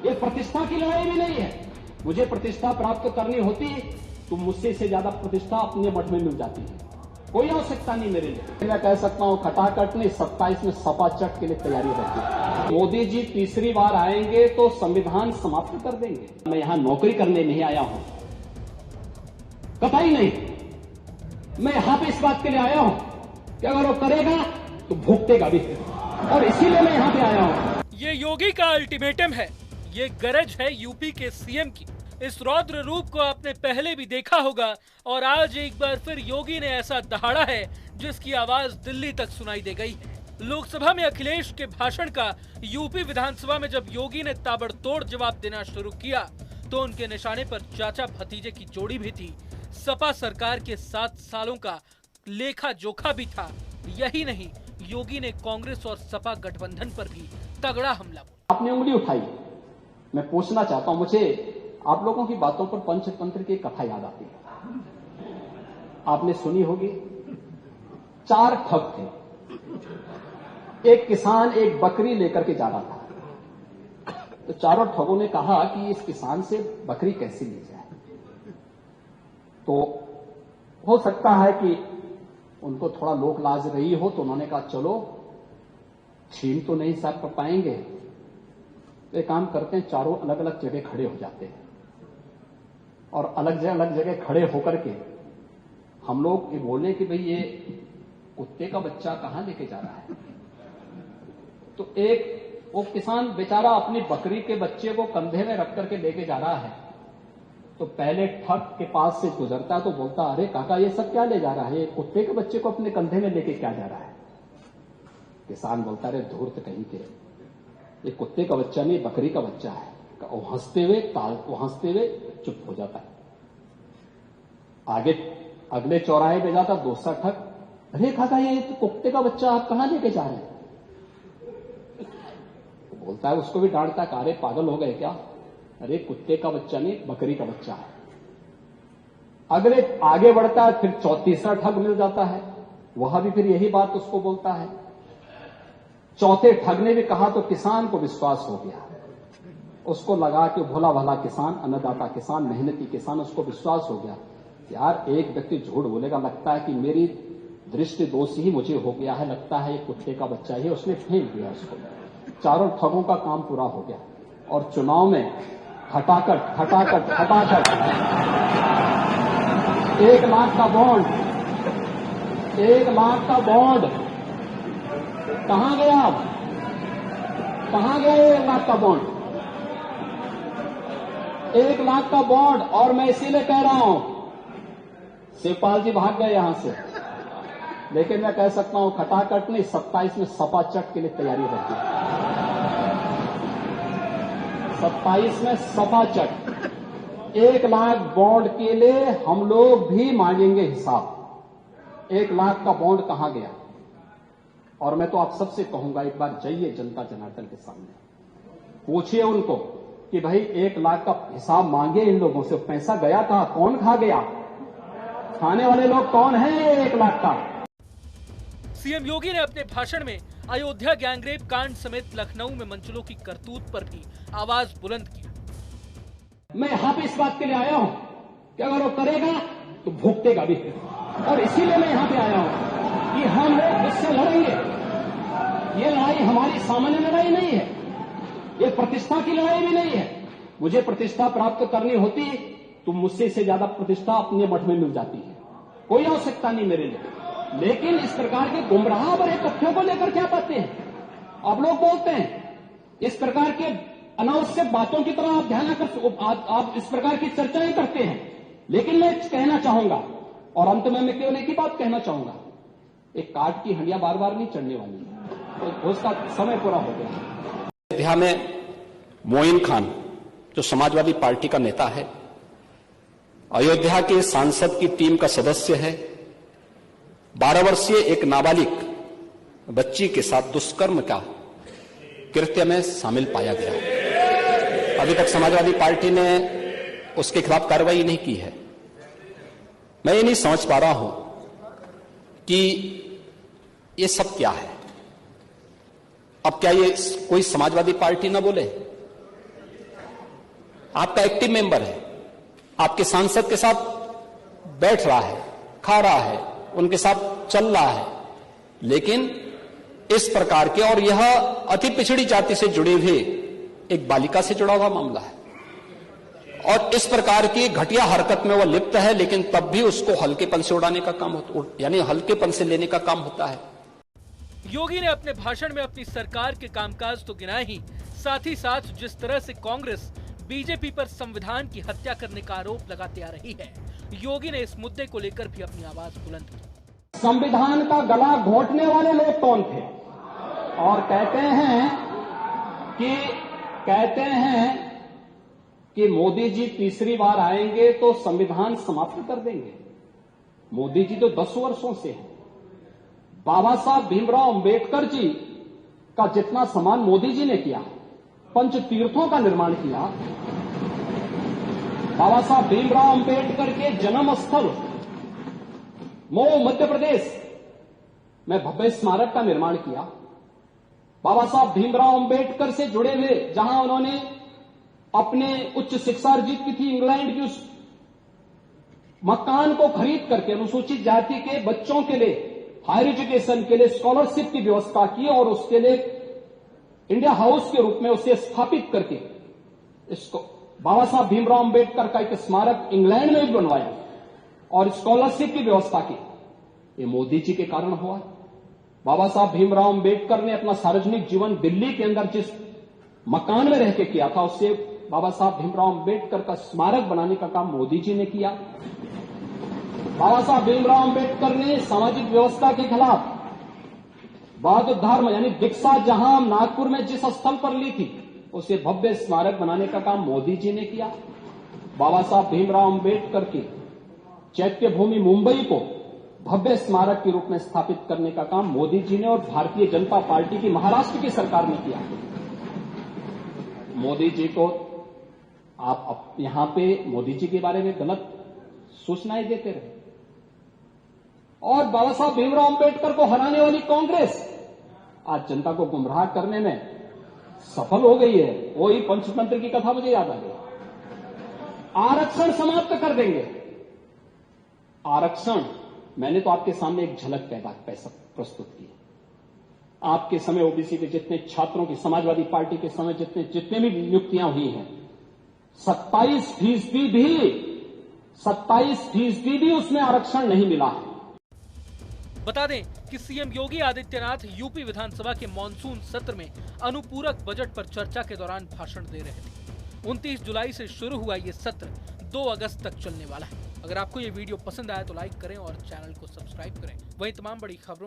ये प्रतिष्ठा की लड़ाई भी नहीं है। मुझे प्रतिष्ठा प्राप्त करनी होती तो मुझसे से ज्यादा प्रतिष्ठा अपने मठ में मिल जाती है। कोई आवश्यकता नहीं मेरे लिए। मैं कह सकता हूं खटाखट नहीं 27 में सपा चट के लिए तैयारी रखी। मोदी जी तीसरी बार आएंगे तो संविधान समाप्त कर देंगे। मैं यहां नौकरी करने नहीं आया हूं, कतई नहीं। मैं यहां पे इस बात के लिए आया हूं कि अगर वो करेगा तो भुगतेगा भी, और इसीलिए मैं यहां पे आया हूं। ये योगी का अल्टीमेटम है, ये गरज है यूपी के सीएम की। इस रौद्र रूप को आपने पहले भी देखा होगा और आज एक बार फिर योगी ने ऐसा दहाड़ा है जिसकी आवाज दिल्ली तक सुनाई दे गई है। लोकसभा में अखिलेश के भाषण का यूपी विधानसभा में जब योगी ने ताबड़तोड़ जवाब देना शुरू किया तो उनके निशाने पर चाचा भतीजे की जोड़ी भी थी। सपा सरकार के 7 सालों का लेखा जोखा भी था। यही नहीं, योगी ने कांग्रेस और सपा गठबंधन पर भी तगड़ा हमला बोला। आपने उंगली उठाई, मैं पूछना चाहता हूं, मुझे आप लोगों की बातों पर पंचतंत्र की कथा याद आती है। आपने सुनी होगी। 4 ठग थे। एक किसान एक बकरी लेकर के जा रहा था, तो चारों ठगों ने कहा कि इस किसान से बकरी कैसे ली जाए। तो हो सकता है कि उनको थोड़ा लोक लाज रही हो, तो उन्होंने कहा चलो छीन तो नहीं साफ कर पाएंगे, तो एक काम करते हैं, चारों अलग अलग जगह खड़े हो जाते हैं और अलग जगह खड़े होकर के हम लोग ये बोले कि भाई ये कुत्ते का बच्चा कहां लेके जा रहा है। तो एक वो किसान बेचारा अपनी बकरी के बच्चे को कंधे में रख करके लेके जा रहा है। तो पहले ठग के पास से गुजरता तो बोलता, अरे काका ये सब क्या ले जा रहा है, ये कुत्ते के बच्चे को अपने कंधे में लेके क्या जा रहा है। किसान बोलता, अरे धूर्त कहीं के, ये कुत्ते का बच्चा नहीं बकरी का बच्चा है। वो हंसते हुए चुप हो जाता है। आगे अगले चौराहे पे जाता दूसरा ठग, अरे काका ये तो कुत्ते का बच्चा आप कहां लेके जा रहे हैं। तो बोलता है, उसको भी डांटता है, अरे पागल हो गए क्या, अरे कुत्ते का बच्चा नहीं बकरी का बच्चा है। अगले आगे बढ़ता है, फिर तीसरा ठग मिल जाता है, वहां भी फिर यही बात उसको बोलता है। चौथे ठग ने भी कहा तो किसान को विश्वास हो गया। उसको लगा कि भोला भाला किसान, अन्नदाता किसान, मेहनती किसान, उसको विश्वास हो गया यार एक व्यक्ति झूठ बोलेगा, लगता है कि मेरी दृष्टि दोष ही मुझे हो गया है, लगता है ये कुत्ते का बच्चा ही, उसने फेंक दिया उसको। चारों ठगों का काम पूरा हो गया और चुनाव में खटाखट 1 लाख का बॉन्ड, 1 लाख का बॉन्ड कहां गया, अब कहां गया 1 लाख का बॉन्ड, 1 लाख का बॉन्ड। और मैं इसीलिए कह रहा हूं, शिवपाल जी भाग गए यहां से, लेकिन मैं कह सकता हूं खटाखट नहीं 27 में सपा चट के लिए तैयारी रखी। 27 में सपा चट 1 लाख बॉन्ड के लिए हम लोग भी मांगेंगे हिसाब। 1 लाख का बॉन्ड कहां गया। और मैं तो आप सबसे कहूंगा, एक बार जाइए जनता जनार्दन के सामने, पूछिए उनको कि भाई 1 लाख का हिसाब मांगे इन लोगों से, पैसा गया कहां, कौन खा गया, खाने वाले लोग कौन है 1 लाख का। सीएम योगी ने अपने भाषण में अयोध्या गैंगरेप कांड समेत लखनऊ में मंचलों की करतूत पर भी आवाज बुलंद की। मैं यहां पे इस बात के लिए आया हूं कि अगर वो करेगा तो भुगतेगा भी, और इसीलिए मैं यहां पे आया हूं कि हम लोग इससे लड़ेंगे। ये लड़ाई हमारी सामान्य लड़ाई नहीं है, ये प्रतिष्ठा की लड़ाई भी नहीं है। मुझे प्रतिष्ठा प्राप्त करनी होती तो मुझसे से ज्यादा प्रतिष्ठा अपने मठ में मिल जाती है। कोई आवश्यकता नहीं मेरे लिए। लेकिन इस प्रकार के गुमराह भरे तथ्यों को लेकर क्या पाते हैं आप लोग, बोलते हैं इस प्रकार के अनावश्यक बातों की तरह आप ध्यान कर, आप इस प्रकार की चर्चाएं करते हैं। लेकिन मैं कहना चाहूंगा, और अंत में मैं केवल एक ही बात कहना चाहूंगा, एक काट की हंडिया बार बार नहीं चढ़ने वाली है, तो उसका समय पूरा हो गया। अयोध्या में मोइन खान जो समाजवादी पार्टी का नेता है, अयोध्या के सांसद की टीम का सदस्य है, 12 वर्षीय एक नाबालिग बच्ची के साथ दुष्कर्म का कृत्य में शामिल पाया गया। अभी तक समाजवादी पार्टी ने उसके खिलाफ कार्रवाई नहीं की है। मैं ये नहीं समझ पा रहा हूं कि ये सब क्या है। अब क्या ये कोई समाजवादी पार्टी ना बोले, आपका एक्टिव मेंबर है, आपके सांसद के साथ बैठ रहा है, खा रहा है, उनके साथ चल रहा है, लेकिन इस प्रकार के, और यह अति पिछड़ी जाति से जुड़े हुए एक बालिका से जुड़ा हुआ मामला है, और इस प्रकार की घटिया हरकत में वह लिप्त है, लेकिन तब भी उसको हल्केपन से उड़ाने का काम होता, यानी हल्केपन से लेने का काम होता है। योगी ने अपने भाषण में अपनी सरकार के कामकाज तो गिनाए ही, साथ ही साथ जिस तरह से कांग्रेस बीजेपी पर संविधान की हत्या करने का आरोप लगाते आ रही है, योगी ने इस मुद्दे को लेकर भी अपनी आवाज बुलंद की। संविधान का गला घोंटने वाले लोग कौन थे? और कहते हैं कि मोदी जी तीसरी बार आएंगे तो संविधान समाप्त कर देंगे। मोदी जी तो 10 वर्षों से हैं। बाबा साहब भीमराव अंबेडकर जी का जितना सम्मान मोदी जी ने किया, पंच तीर्थों का निर्माण किया, बाबा साहब भीमराव अंबेडकर के जन्म स्थल मऊ मध्य प्रदेश में भव्य स्मारक का निर्माण किया, बाबा साहब भीमराव अंबेडकर से जुड़े हुए जहां उन्होंने अपने उच्च शिक्षा अर्जित की थी, इंग्लैंड की, उस मकान को खरीद करके अनुसूचित जाति के बच्चों के लिए हायर एजुकेशन के लिए स्कॉलरशिप की व्यवस्था की और उसके लिए इंडिया हाउस के रूप में उसे स्थापित करके इसको बाबा साहब भीमराव अंबेडकर का एक स्मारक इंग्लैंड में भी बनवाया और स्कॉलरशिप की व्यवस्था की। ये मोदी जी के कारण हुआ। बाबा साहब भीमराव अंबेडकर ने अपना सार्वजनिक जीवन दिल्ली के अंदर जिस मकान में रह के किया था, उससे बाबा साहब भीमराव अंबेडकर का स्मारक बनाने का काम मोदी जी ने किया। बाबा साहब भीमराव अंबेडकर ने सामाजिक व्यवस्था के खिलाफ बौद्ध धर्म यानी दीक्षा जहां नागपुर में जिस स्थल पर ली थी, उसे भव्य स्मारक बनाने का काम मोदी जी ने किया। बाबा साहब भीमराव अंबेडकर की चैत्य भूमि मुंबई को भव्य स्मारक के रूप में स्थापित करने का काम मोदी जी ने और भारतीय जनता पार्टी की महाराष्ट्र की सरकार ने किया। मोदी जी को आप यहां पे मोदी जी के बारे में गलत सूचनाएं देते रहे और बाबा साहब भीमराव अंबेडकर को हराने वाली कांग्रेस आज जनता को गुमराह करने में सफल हो गई है। वही पंचतंत्र की कथा मुझे याद आ गई। आरक्षण समाप्त कर देंगे। आरक्षण, मैंने तो आपके सामने एक झलक प्रस्तुत की। आपके समय ओबीसी के जितने छात्रों की, समाजवादी पार्टी के समय जितने भी नियुक्तियां हुई हैं, 27% भी उसमें आरक्षण नहीं मिला है। बता दें कि सीएम योगी आदित्यनाथ यूपी विधानसभा के मॉनसून सत्र में अनुपूरक बजट पर चर्चा के दौरान भाषण दे रहे थे। 29 जुलाई से शुरू हुआ ये सत्र 2 अगस्त तक चलने वाला है। अगर आपको ये वीडियो पसंद आया तो लाइक करें और चैनल को सब्सक्राइब करें। वहीं तमाम बड़ी खबरों